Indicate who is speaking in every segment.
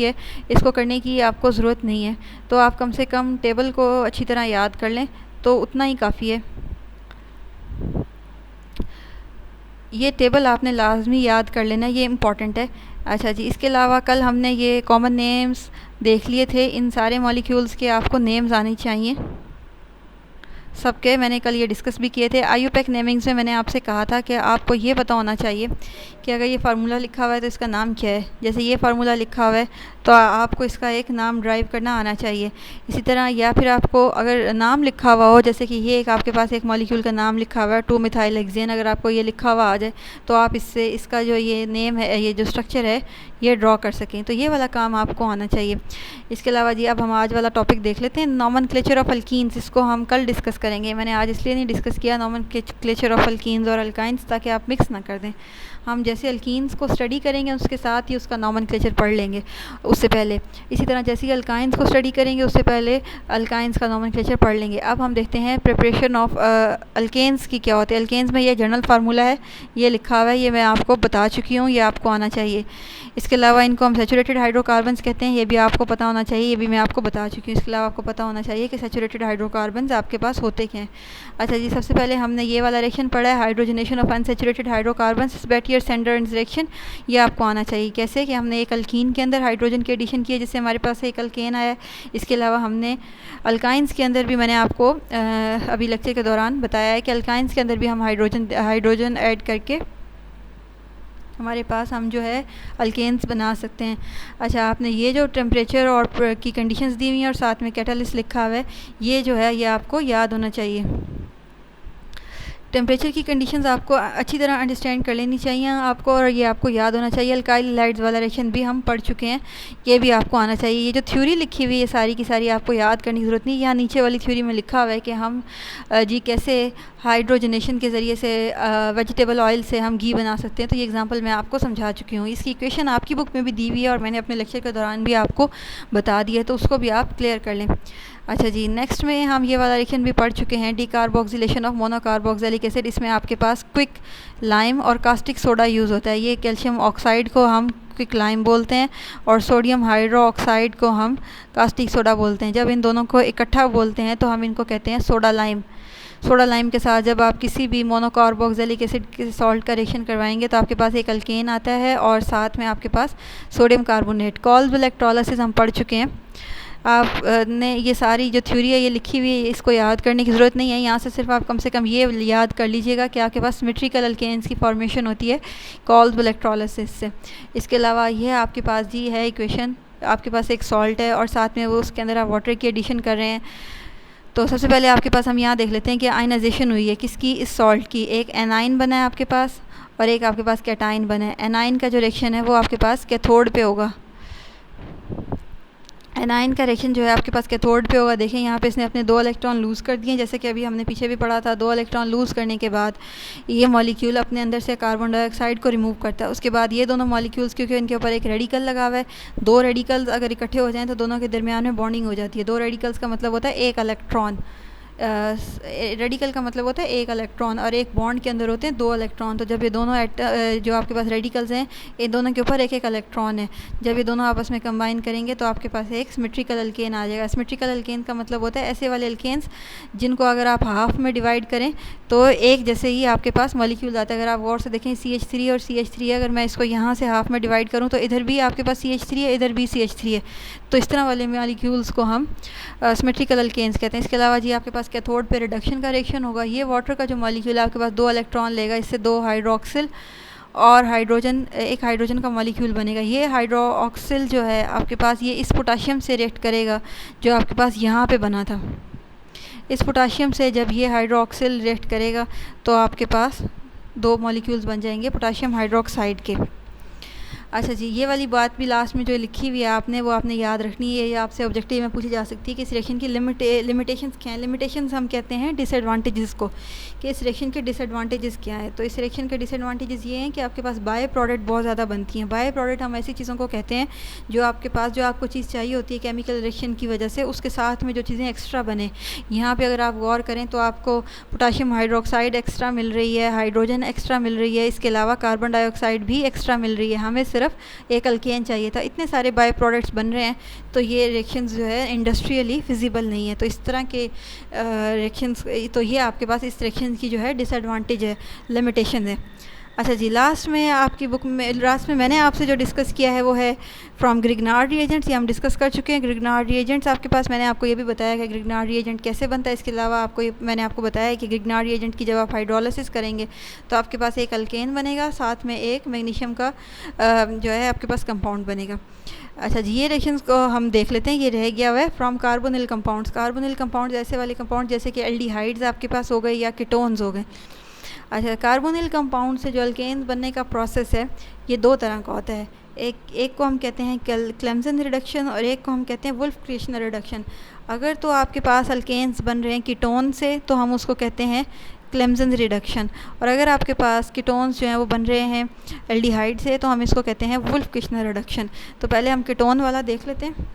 Speaker 1: है, इसको करने की आपको ज़रूरत नहीं है। तो आप कम से कम टेबल को अच्छी तरह याद कर लें तो उतना ही काफ़ी है। ये टेबल आपने लाजमी याद कर लेना, ये इम्पॉर्टेंट है। अच्छा जी, इसके अलावा कल हमने ये कॉमन नेम्स देख लिए थे। इन सारे मॉलिक्यूल्स के आपको नेम्स आने चाहिए सबके। मैंने कल ये डिस्कस भी किए थे। आईयूपैक नेमिंग्स में मैंने आपसे कहा था कि आपको ये पता होना चाहिए कि अगर ये फार्मूला लिखा हुआ है तो इसका नाम क्या है। जैसे ये फार्मूला लिखा हुआ है तो आपको इसका एक नाम ड्राइव करना आना चाहिए। इसी तरह या फिर आपको अगर नाम लिखा हुआ हो, जैसे कि ये एक आपके पास एक मॉलिक्यूल का नाम लिखा हुआ है 2-मिथाइल-हेक्सेन, अगर आपको ये लिखा हुआ आ जाए तो आप इससे इसका जो ये नेम है, ये जो स्ट्रक्चर है, ये ड्रॉ कर सकें। तो ये वाला काम आपको आना चाहिए। इसके अलावा जी अब हम आज वाला टॉपिक देख लेते हैं, नॉमेनक्लेचर ऑफ अल्कीन्स। इसको हम कल डिस्कस करेंगे। मैंने आज इसलिए नहीं डिस्कस किया नॉमेनक्लेचर ऑफ अल्कीन्स और अल्काइंस, ताकि आप मिक्स ना कर दें। हम जैसे अल्कीन्स को स्टडी करेंगे उसके साथ ही उसका नॉमेनक्लेचर पढ़ लेंगे उससे पहले। इसी तरह जैसे ही अल्काइंस को स्टडी करेंगे उससे पहले अल्काइंस का नॉमेनक्लेचर पढ़ लेंगे। अब हम देखते हैं प्रिपरेशन ऑफ अल्केन्स की क्या होती है। अल्केन्स में ये जनरल फार्मूला है, ये लिखा हुआ है, ये मैं आपको बता चुकी हूँ, ये आपको आना चाहिए। इसके अलावा इनको हम सैचुरेटेड हाइड्रोकार्बन्स कहते हैं, ये भी आपको पता होना चाहिए, ये भी मैं आपको बता चुकी हूँ। इसके अलावा आपको पता होना चाहिए कि सैचुरेटेड हाइड्रोकार्बन्स आपके पास होते क्या हैं। अच्छा जी, सबसे पहले हमने ये वाला रिएक्शन पढ़ा है, hydrogenation of unsaturated hydrocarbons Sabatier Senderens reaction. ये आपको आना चाहिए कैसे, कि हमने एक अल्कीन के अंदर हाइड्रोजन के एडिशन किया जिससे हमारे पास एक अल्केन आया। इसके अलावा हमने अल्काइंस के अंदर भी, मैंने आपको अभी लेक्चर के दौरान बताया है कि अल्काइंस के अंदर भी हम हाइड्रोजन ऐड करके हमारे पास हम जो है अल्केन्स बना सकते हैं। अच्छा, आपने ये जो टेम्परेचर और की कंडीशंस दी हुई हैं और साथ में कैटालिस्ट लिखा हुआ है, ये जो है ये आपको याद होना चाहिए। टेम्परेचर की कंडीशंस आपको अच्छी तरह अंडरस्टैंड कर लेनी चाहिए आपको, और ये आपको याद होना चाहिए। अल्काइल हैलाइड्स वाला रिएक्शन भी हम पढ़ चुके हैं, ये भी आपको आना चाहिए। ये जो थ्योरी लिखी हुई है सारी की सारी आपको याद करने की ज़रूरत नहीं। यहाँ नीचे वाली थ्योरी में लिखा हुआ है कि हम जी कैसे हाइड्रोजनेशन के ज़रिए से वेजिटेबल ऑयल से हम घी बना सकते हैं। तो ये एग्जांपल मैं आपको समझा चुकी हूँ। इसकी इक्वेशन आपकी बुक में भी दी हुई है और मैंने अपने लेक्चर के दौरान भी आपको बता दिया है, तो उसको भी आप क्लियर कर लें। अच्छा जी, नेक्स्ट में हम ये वाला रिएक्शन भी पढ़ चुके हैं, डीकार्बोक्सिलेशन ऑफ मोनोकार्बोक्सिलिक एसिड। इसमें आपके पास क्विक लाइम और कास्टिक सोडा यूज़ होता है। ये कैल्शियम ऑक्साइड को हम क्विक लाइम बोलते हैं और सोडियम हाइड्रो ऑक्साइड को हम कास्टिक सोडा बोलते हैं। जब इन दोनों को इकट्ठा बोलते हैं तो हम इनको कहते हैं सोडा लाइम। सोडा लाइम के साथ जब आप किसी भी मोनोकार्बोक्सिलिक एसिड के सॉल्ट का रिएक्शन करवाएंगे तो आपके पास एक अल्केन आता है और साथ में आपके पास सोडियम कार्बोनेट। कॉल्स इलेक्ट्रोलिसिस हम पढ़ चुके हैं। आप ने ये सारी जो थ्योरी है ये लिखी हुई है, इसको याद करने की ज़रूरत नहीं है। यहाँ से कम कम ये याद कर लीजिएगा कि आपके पास सिमेट्रिकल अल्केन्स की फॉर्मेशन होती है कॉल्स इलेक्ट्रोलिसिस से। इसके अलावा ये आपके पास जी है इक्वेशन, आपके पास एक सॉल्ट है और साथ में वो उसके अंदर आप वाटर की एडिशन कर रहे हैं। तो सबसे पहले आपके पास हम यहाँ देख लेते हैं कि आयनाइजेशन हुई है किसकी, इस सॉल्ट की। एक एनाइन बना है आपके पास और एक आपके पास कैटाइन बना है। एनाइन का जो रिएक्शन है वो आपके पास कैथोड पे होगा। एनाइन का रिएक्शन जो है आपके पास कैथोड पे होगा। देखें यहाँ पे इसने अपने 2 इलेक्ट्रॉन लूज़ कर दिए, जैसे कि अभी हमने पीछे भी पढ़ा था। 2 इलेक्ट्रॉन लूज़ करने के बाद ये मॉलिक्यूल अपने अंदर से कार्बन डाइऑक्साइड को रिमूव करता है। उसके बाद ये दोनों मॉलिक्यूल्स, क्योंकि इनके ऊपर एक रेडिकल लगा हुआ है, 2 रेडिकल्स अगर इकट्ठे हो जाएँ तो दोनों के दरमियान में बॉन्डिंग हो जाती है। 2 रेडिकल्स का मतलब होता है एक इलेक्ट्रॉन, रेडिकल का मतलब होता है एक इलेक्ट्रॉन, और एक बॉन्ड के अंदर होते हैं 2 इलेक्ट्रॉन। तो जब ये दोनों जो आपके पास रेडिकल्स हैं, ये दोनों के ऊपर एक एक इलेक्ट्रॉन है। जब ये दोनों आपस में कंबाइन करेंगे तो आपके पास एक सिमेट्रिकल अल्केन आ जाएगा। सिमेट्रिकल अल्केन का मतलब होता है ऐसे वाले अल्केन्स जिनको अगर आप हाफ में डिवाइड करें तो एक जैसे ही आपके पास मॉलिक्यूल आता है। अगर आप गौर से देखें CH3 और CH3, अगर मैं इसको यहाँ से हाफ में डिवाइड करूँ तो इधर भी आपके पास CH3 है, इधर भी CH3 है। तो इस तरह वाले मॉलिक्यूल्स को हम सिमेट्रिकल अल्केन्स कहते हैं। इसके अलावा जी आपके पास कैथोड पे रिडक्शन का रिएक्शन होगा। ये वाटर का जो मॉलिक्यूल है आपके पास 2 इलेक्ट्रॉन लेगा, इससे 2 हाइड्रोक्सिल और एक हाइड्रोजन का मॉलिक्यूल बनेगा। ये हाइड्रोक्सिल जो है आपके पास ये इस पोटाशियम से रिएक्ट करेगा जो आपके पास यहाँ पे बना था। इस पोटाशियम से जब ये हाइड्रोक्सिल रिएक्ट करेगा तो आपके पास 2 मॉलिक्यूल्स बन जाएंगे पोटाशियम हाइड्रोक्साइड के। अच्छा जी, ये वाली बात भी लास्ट में जो लिखी हुई है आपने, वो आपने याद रखनी है। ये आपसे ऑब्जेक्टिव में पूछी जा सकती है कि इस रिएक्शन की लिमिटेशंस क्या हैं। लिमिटेशंस हम कहते हैं डिसएडवांटेजेस को, कि इस रिएक्शन के डिसएडवांटेजेस क्या है। तो इस रिएक्शन के डिसएडवांटेजेस ये हैं कि आपके पास बाय प्रोडक्ट बहुत ज़्यादा बनती हैं। बाय प्रोडक्ट हम ऐसी चीज़ों को कहते हैं जो आपके पास, जो आपको चीज़ चाहिए होती है केमिकल रिएक्शन की वजह से, उसके साथ में जो चीज़ें एक्स्ट्रा बने। यहाँ पर अगर आप गौर करें तो आपको पोटाशियम हाइड्रोक्साइड एक्स्ट्रा मिल रही है, हाइड्रोजन एक्स्ट्रा मिल रही है, इसके अलावा कार्बन डाइऑक्साइड भी एक्स्ट्रा मिल रही है। हमें सिर्फ सिर्फ एक अल्केन चाहिए था, इतने सारे बाय प्रोडक्ट्स बन रहे हैं, तो ये रिएक्शंस जो है इंडस्ट्रियली फिजिबल नहीं है। तो इस तरह के रिएक्शंस, तो ये आपके पास इस रिएक्शन की जो है डिसएडवांटेज है, लिमिटेशन है। अच्छा जी, लास्ट में आपकी बुक में, लास्ट में मैंने आपसे जो डिस्कस किया है वो है फ्रॉम ग्रिग्नार्ड रिएजेंट्स। ये हम डिस्कस कर चुके हैं। ग्रिग्नार्ड रिएजेंट्स आपके पास, मैंने आपको ये भी बताया कि ग्रिग्नार्ड रिएजेंट कैसे बनता है। इसके अलावा आपको ये मैंने आपको बताया है कि ग्रिग्नार्ड रिएजेंट की जब आप हाइड्रोलिसिस करेंगे तो आपके पास एक अल्केन बनेगा, साथ में एक मैग्नीशियम का जो है आपके पास कंपाउंड बनेगा। अच्छा जी, ये रिएक्शंस को हम देख लेते हैं। ये रह गया हुआ है from carbonyl compounds. Carbonyl compounds ऐसे वाले कंपाउंड जैसे कि एल्डिहाइड्स आपके पास हो गए या कीटोन्स हो गए। अच्छा, कार्बोनिल कंपाउंड से जो अल्केन्स बनने का प्रोसेस है ये दो तरह का होता है। एक को हम कहते हैं क्लेम्सन रिडक्शन और एक को हम कहते हैं वुल्फ क्रिएशन रिडक्शन। अगर तो आपके पास अल्केन्स बन रहे हैं कीटोन से तो हम उसको कहते हैं क्लेम्सन रिडक्शन, और अगर आपके पास कीटोन्स जो हैं वो बन रहे हैं एल्डिहाइड से तो हम इसको कहते हैं वुल्फ क्रिएशन रिडक्शन। तो पहले हम कीटोन वाला देख लेते हैं।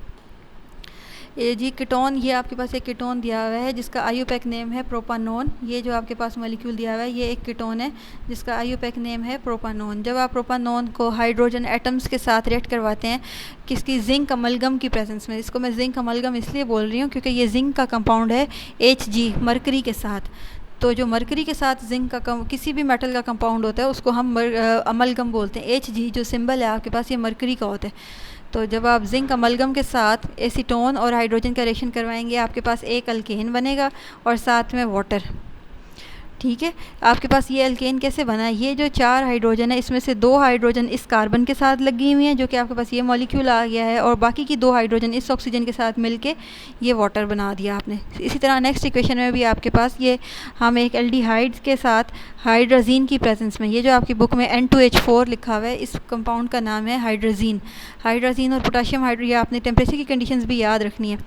Speaker 1: ये जी कीटोन, ये आपके पास एक कीटोन दिया हुआ है जिसका आईयूपैक नेम है प्रोपानोन। ये जो आपके पास मॉलिक्यूल दिया हुआ है ये एक कीटोन है जिसका आईयूपैक नेम है प्रोपानोन। जब आप प्रोपानोन को हाइड्रोजन एटम्स के साथ रिएक्ट करवाते हैं किसकी, जिंक अमलगम की प्रेजेंस में, इसको मैं जिंक अमलगम इसलिए बोल रही हूँ क्योंकि ये जिंक का कंपाउंड है Hg, मरकरी के साथ। तो जो मरकरी के साथ जिंक का किसी भी मेटल का कंपाउंड होता है उसको हम अमलगम बोलते हैं। Hg जो सिंबल है आपके पास ये मरकरी का होता है। तो जब आप जिंक अमलगम के साथ एसीटोन और हाइड्रोजन का रिएक्शन करवाएंगे आपके पास एक अल्केन बनेगा और साथ में वाटर। ठीक है, आपके पास ये अल्केन कैसे बना है, ये जो 4 हाइड्रोजन है इसमें से 2 हाइड्रोजन इस कार्बन के साथ लगी हुई हैं जो कि आपके पास ये मॉलिक्यूल आ गया है, और बाकी की 2 हाइड्रोजन इस ऑक्सीजन के साथ मिलके ये वाटर बना दिया आपने। इसी तरह नेक्स्ट इक्वेशन में भी आपके पास ये हम एक एल्डिहाइड्स के साथ हाइड्रोजीन की प्रेजेंस में, ये जो आपकी बुक में N2H4 लिखा हुआ है इस कंपाउंड का नाम है हाइड्रोजीन। हाइड्रोजीन और पोटाशियम हाइड्रो, ये आपने टेम्परेचर की कंडीशंस भी याद रखनी है।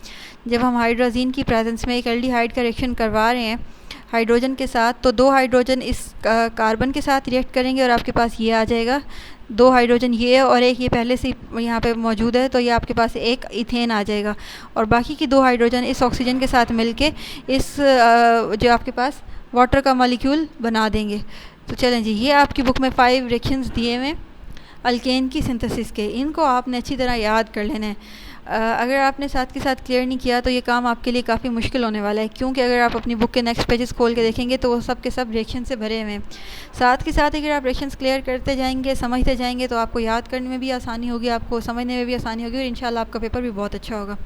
Speaker 1: जब हम हाइड्रोजीन की प्रेजेंस में एक एल्डिहाइड का रिएक्शन करवा रहे हैं हाइड्रोजन के साथ तो 2 हाइड्रोजन इस कार्बन के साथ रिएक्ट करेंगे और आपके पास ये आ जाएगा 2 हाइड्रोजन ये और एक ये पहले से यहाँ पे मौजूद है तो ये आपके पास एक इथेन आ जाएगा, और बाकी की 2 हाइड्रोजन इस ऑक्सीजन के साथ मिलके इस जो आपके पास वाटर का मॉलिक्यूल बना देंगे। तो चलें जी, ये आपकी बुक में 5 रिएक्शंस दिए हुए अल्केन की सिंथेसिस के, इनको आपने अच्छी तरह याद कर लेना है। अगर आपने साथ के साथ क्लियर नहीं किया तो ये काम आपके लिए काफ़ी मुश्किल होने वाला है, क्योंकि अगर आप अपनी बुक के नेक्स्ट पेजेस खोल के देखेंगे तो वो सब के सब रिएक्शन से भरे हुए हैं। साथ के साथ अगर आप रिएक्शंस क्लियर करते जाएंगे, समझते जाएंगे तो आपको याद करने में भी आसानी होगी, आपको समझने में भी आसानी होगी और इंशाल्लाह आपका पेपर भी बहुत अच्छा होगा।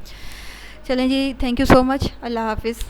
Speaker 1: चलें जी, थैंक यू सो मच, अल्लाह हाफिज़।